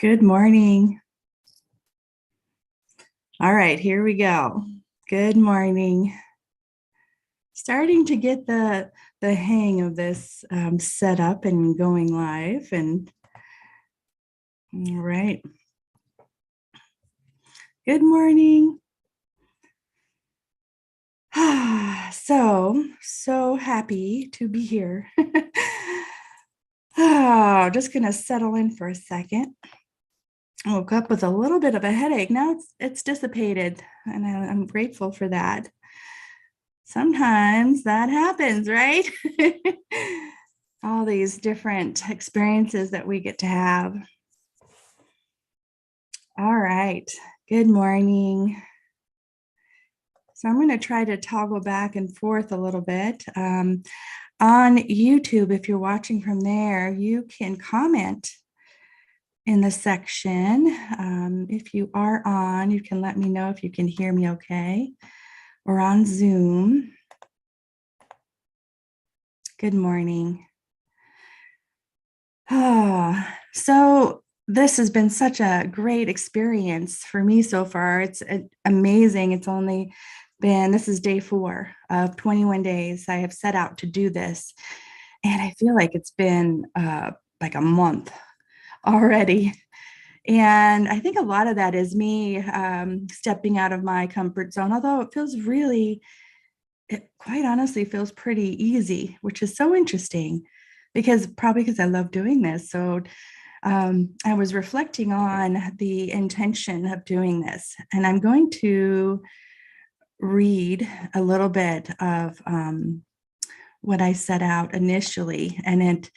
Good morning. All right, here we go. Good morning. Starting to get the hang of this setup and going live. And all right. Good morning. So happy to be here. Just gonna settle in for a second. I woke up with a little bit of a headache. Now it's dissipated, and I'm grateful for that. Sometimes that happens, right? All these different experiences that we get to have. All right. Good morning. So I'm going to try to toggle back and forth a little bit. On YouTube, if you're watching from there, you can comment in the section. If you are on, you can let me know if you can hear me okay. Or on Zoom. Good morning. So this has been such a great experience for me so far. It's amazing. It's only been, this is day 4 of 21 days. I have set out to do this, and I feel like it's been like a month already. And I think a lot of that is me stepping out of my comfort zone, although it feels really, it quite honestly feels pretty easy, which is so interesting probably because I love doing this. So I was reflecting on the intention of doing this, and I'm going to read a little bit of what I set out initially. And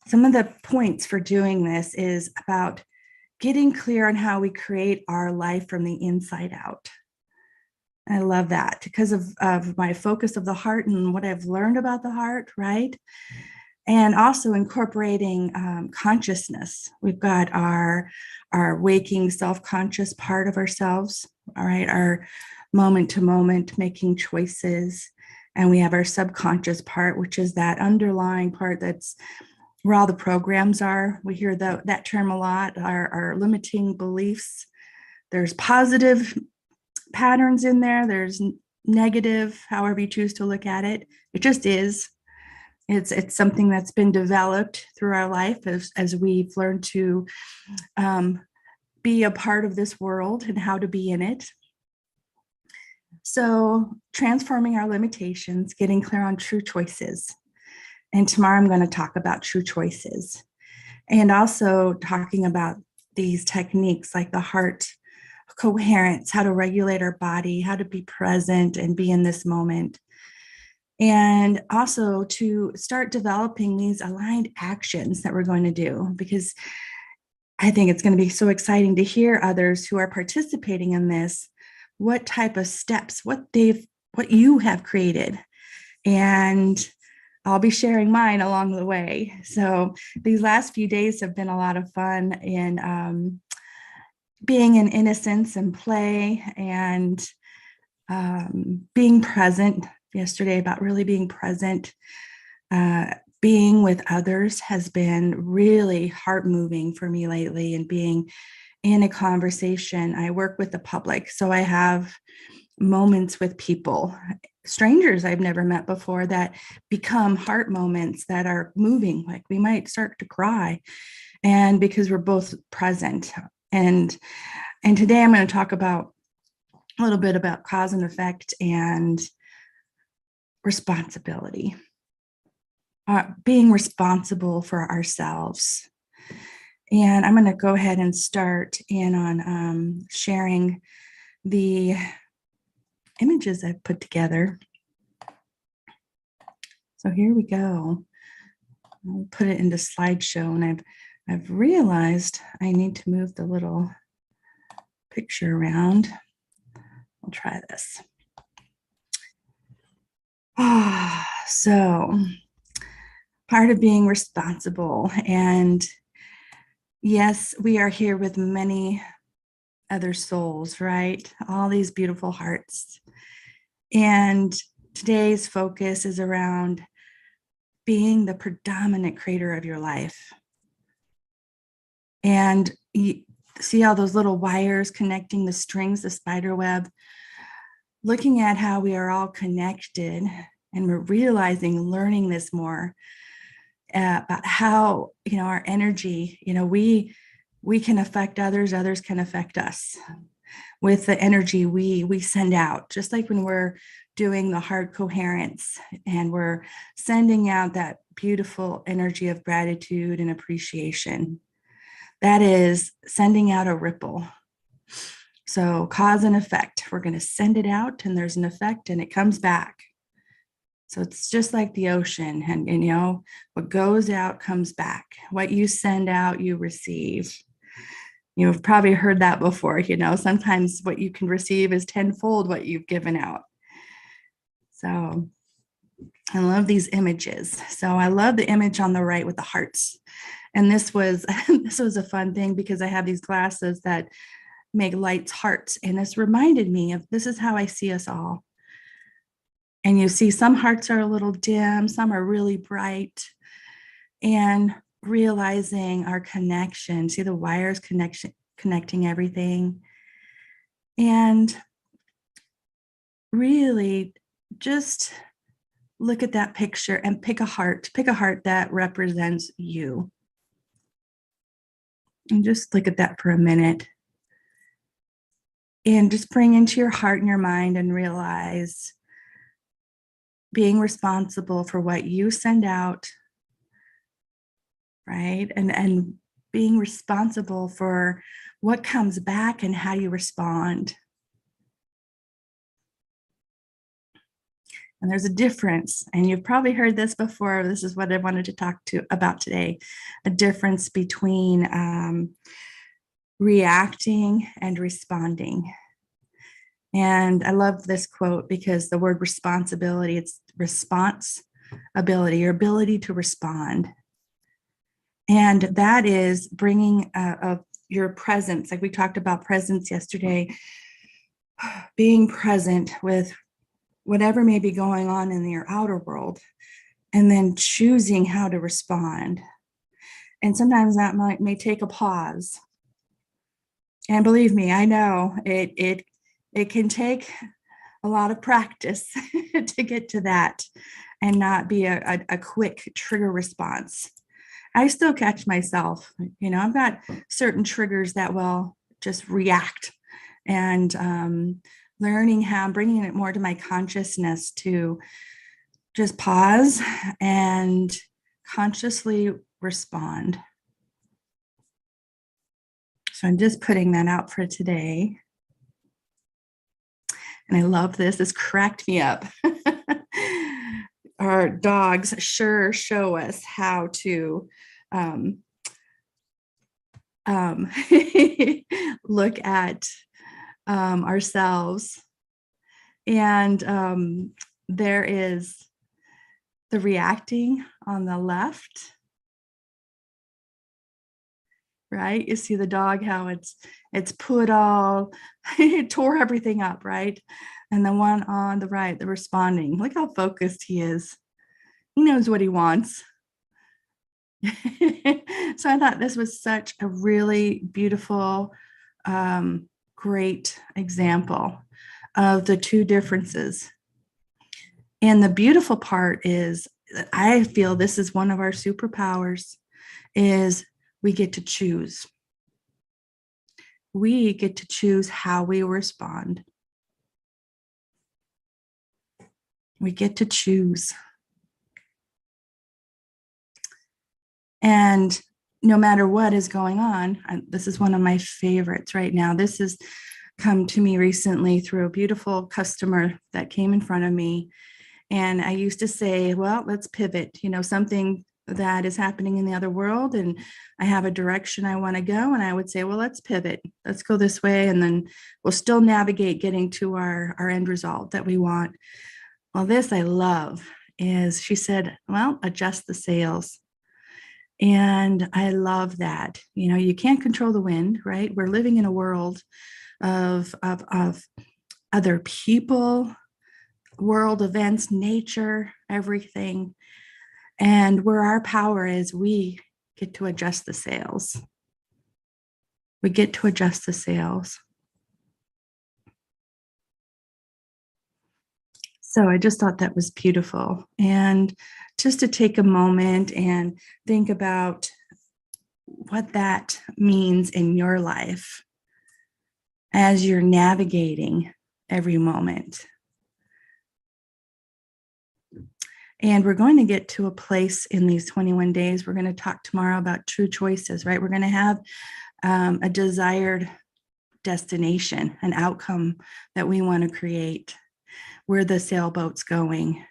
some of the points for doing this is about getting clear on how we create our life from the inside out. I love that because of my focus of the heart and what I've learned about the heart, right? And also incorporating consciousness. We've got our waking self-conscious part of ourselves, all right, our moment to moment making choices. And we have our subconscious part, which is that underlying part that's where all the programs are. We hear that term a lot, our limiting beliefs. There's positive patterns in there, there's negative, however you choose to look at it. It just is. It's something that's been developed through our life as we've learned to be a part of this world and how to be in it. So transforming our limitations, getting clear on true choices. And tomorrow I'm going to talk about true choices, and also talking about these techniques like the heart coherence, how to regulate our body, how to be present and be in this moment. And also to start developing these aligned actions that we're going to do, because I think it's going to be so exciting to hear others who are participating in this, what type of steps, what you have created. And I'll be sharing mine along the way. So these last few days have been a lot of fun in being in innocence and play and being present. Yesterday, about really being present, being with others has been really heart moving for me lately, and being in a conversation. I work with the public, so I have moments with people, strangers I've never met before, that become heart moments that are moving. Like we might start to cry, and because we're both present. And today I'm going to talk about a little bit about cause and effect and responsibility, being responsible for ourselves. And I'm going to go ahead and start in on sharing the images I've put together. So here we go. I'll put it into slideshow, and I've realized I need to move the little picture around. I'll try this. So part of being responsible, and yes, we are here with many other souls, right? All these beautiful hearts. And today's focus is around being the predominant creator of your life. And you see all those little wires connecting the strings, the spider web, looking at how we are all connected, and we're realizing, learning this more about how, our energy, we can affect others, others can affect us with the energy we send out, just like when we're doing the heart coherence and we're sending out that beautiful energy of gratitude and appreciation. That is sending out a ripple. So cause and effect, we're going to send it out and there's an effect and it comes back. So it's just like the ocean, and what goes out comes back. What you send out, you receive. You've probably heard that before. Sometimes what you can receive is tenfold what you've given out. So I love these images. So I love the image on the right with the hearts. And this was a fun thing because I have these glasses that make lights hearts. And this reminded me of, this is how I see us all. And you see some hearts are a little dim, some are really bright. And realizing our connection, see the wires connecting everything. And really just look at that picture and pick a heart that represents you. And just look at that for a minute. And just bring into your heart and your mind and realize being responsible for what you send out, right? And being responsible for what comes back and how you respond. And there's a difference, and you've probably heard this before. This is what I wanted to talk about today, a difference between reacting and responding. And I love this quote because the word responsibility, it's response ability, your ability to respond. And that is bringing your presence, like we talked about presence yesterday, being present with whatever may be going on in your outer world, and then choosing how to respond. And sometimes that may take a pause. And believe me, I know it can take a lot of practice to get to that and not be a quick trigger response. I still catch myself, I've got certain triggers that will just react, and learning how, bringing it more to my consciousness to just pause and consciously respond. So I'm just putting that out for today. And I love this. This cracked me up. Our dogs sure show us how to look at ourselves. And there is the reacting on the left, right? You see the dog, how it's put all, it tore everything up, right? And the one on the right, the responding, look how focused he is. He knows what he wants. So I thought this was such a really beautiful, great example of the two differences. And the beautiful part is, I feel this is one of our superpowers, is we get to choose. We get to choose how we respond. We get to choose. And no matter what is going on, this is one of my favorites right now. This has come to me recently through a beautiful customer that came in front of me. And I used to say, well, let's pivot, something that is happening in the other world, and I have a direction I want to go. And I would say, well, let's pivot. Let's go this way. And then we'll still navigate getting to our end result that we want. Well, this I love is, she said, well, adjust the sails. And I love that. You can't control the wind, right? We're living in a world of other people, world events, nature, everything. And where our power is, we get to adjust the sails. We get to adjust the sails. So I just thought that was beautiful. And just to take a moment and think about what that means in your life as you're navigating every moment. And we're going to get to a place in these 21 days. We're going to talk tomorrow about true choices, right? We're going to have a desired destination, an outcome that we want to create, where the sailboat's going.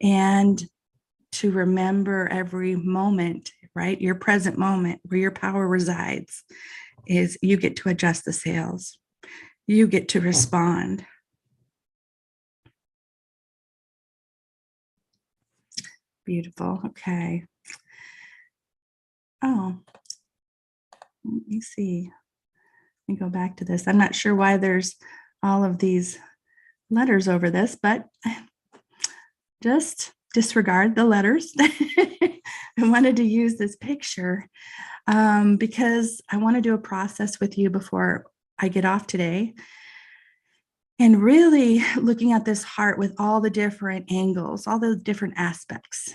And to remember every moment, right? Your present moment, where your power resides, is you get to adjust the sails. You get to respond. Beautiful. Okay. Oh, let me see. Let me go back to this. I'm not sure why there's all of these letters over this, but just disregard the letters. I wanted to use this picture because I want to do a process with you before I get off today. And really looking at this heart with all the different angles, all the different aspects.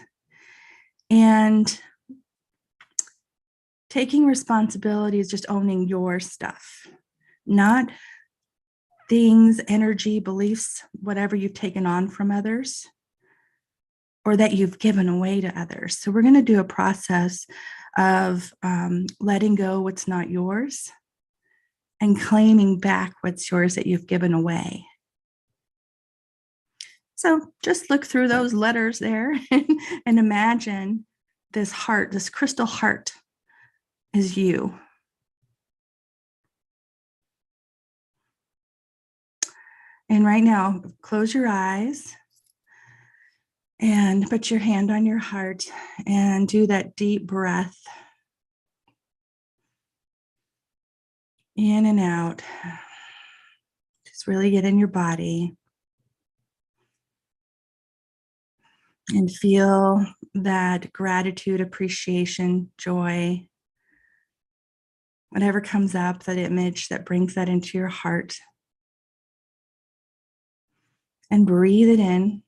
And taking responsibility is just owning your stuff, not things, energy, beliefs, whatever you've taken on from others or that you've given away to others. So we're going to do a process of letting go what's not yours and claiming back what's yours that you've given away. So just look through those letters there and imagine this heart, this crystal heart is you. And right now, close your eyes and put your hand on your heart and do that deep breath in and out. Just really get in your body and feel that gratitude, appreciation, joy, whatever comes up, that image that brings that into your heart. And breathe it in.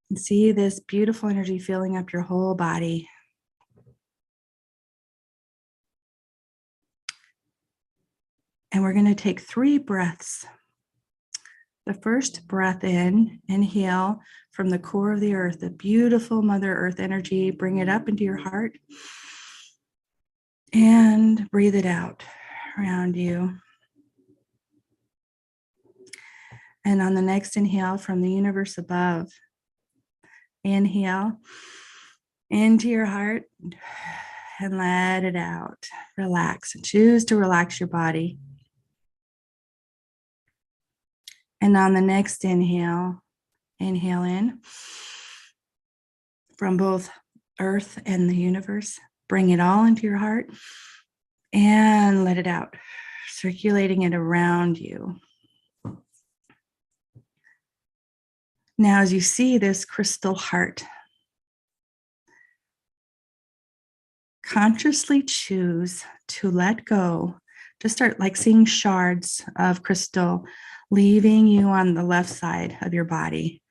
And see this beautiful energy filling up your whole body. And we're going to take 3 breaths. The first breath in, inhale from the core of the earth, the beautiful Mother Earth energy, bring it up into your heart and breathe it out around you. And on the next inhale from the universe above, inhale into your heart and let it out. Relax. Choose to relax your body. And on the next inhale, inhale in from both earth and the universe. Bring it all into your heart and let it out, circulating it around you. Now, as you see this crystal heart, consciously choose to let go. Just start like seeing shards of crystal leaving you on the left side of your body.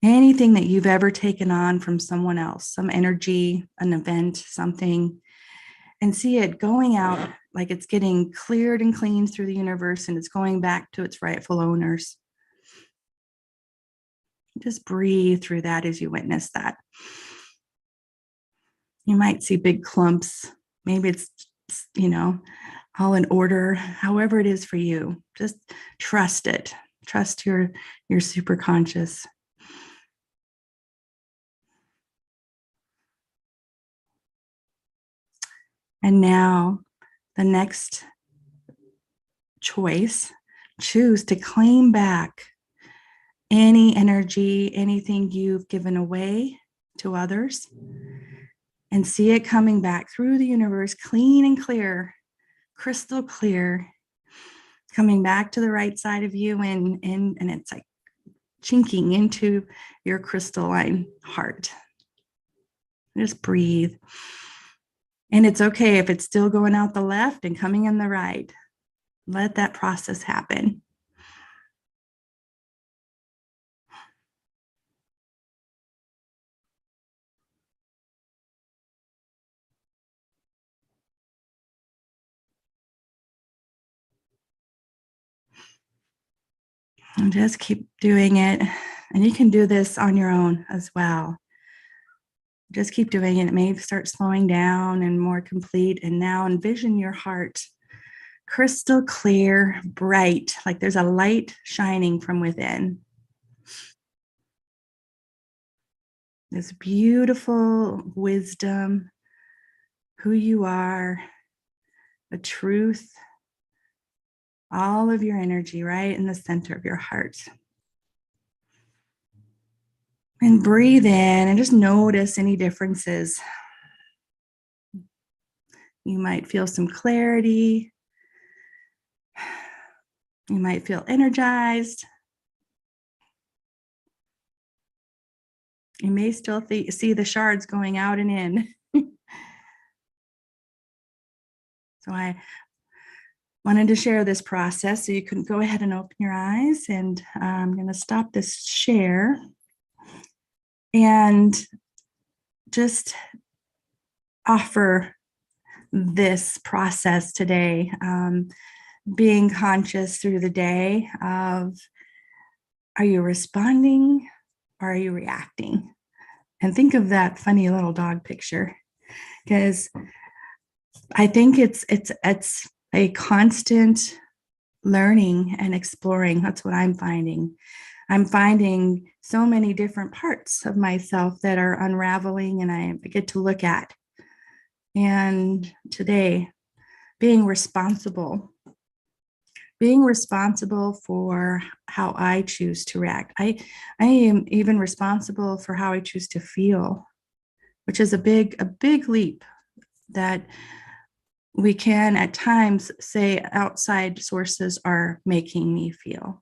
Anything that you've ever taken on from someone else, some energy, an event, something, and see it going out like it's getting cleared and cleaned through the universe and it's going back to its rightful owners. Just breathe through that as you witness that. You might see big clumps. Maybe it's, all in order, however it is for you. Just trust it. Trust your super conscious. And now the next choice, choose to claim back any energy, anything you've given away to others, and see it coming back through the universe, clean and clear, crystal clear, coming back to the right side of you, and it's like chinking into your crystalline heart. Just breathe. And it's okay if it's still going out the left and coming in the right. Let that process happen. And just keep doing it. And you can do this on your own as well. Just keep doing it. It may start slowing down and more complete. And now envision your heart crystal clear, bright, like there's a light shining from within. This beautiful wisdom, who you are, the truth, all of your energy right in the center of your heart. And breathe in and just notice any differences. You might feel some clarity. You might feel energized. You may still see the shards going out and in. So I wanted to share this process so you can go ahead and open your eyes, and I'm going to stop this share and just offer this process today, being conscious through the day of, are you responding or are you reacting? And think of that funny little dog picture, because I think it's a constant learning and exploring. That's what I'm finding. I'm finding so many different parts of myself that are unraveling and I get to look at. And today, being responsible for how I choose to react. I am even responsible for how I choose to feel, which is a big leap that we can at times say outside sources are making me feel.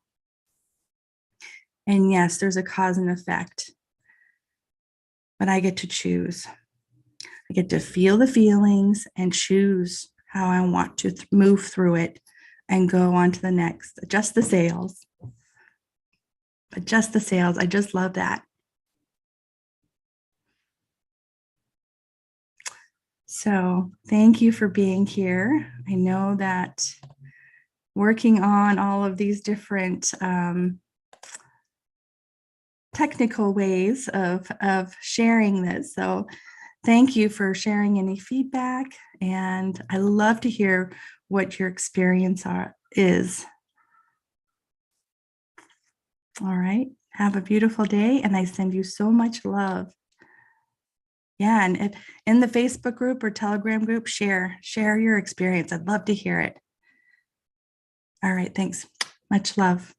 And yes, there's a cause and effect, but I get to choose. I get to feel the feelings and choose how I want to move through it and go on to the next. Adjust the sails. Adjust the sails. I just love that. So thank you for being here. I know that working on all of these different technical ways of sharing this. So thank you for sharing any feedback. And I love to hear what your experience is. All right. Have a beautiful day. And I send you so much love. Yeah. And in the Facebook group or Telegram group, share your experience. I'd love to hear it. All right. Thanks. Much love.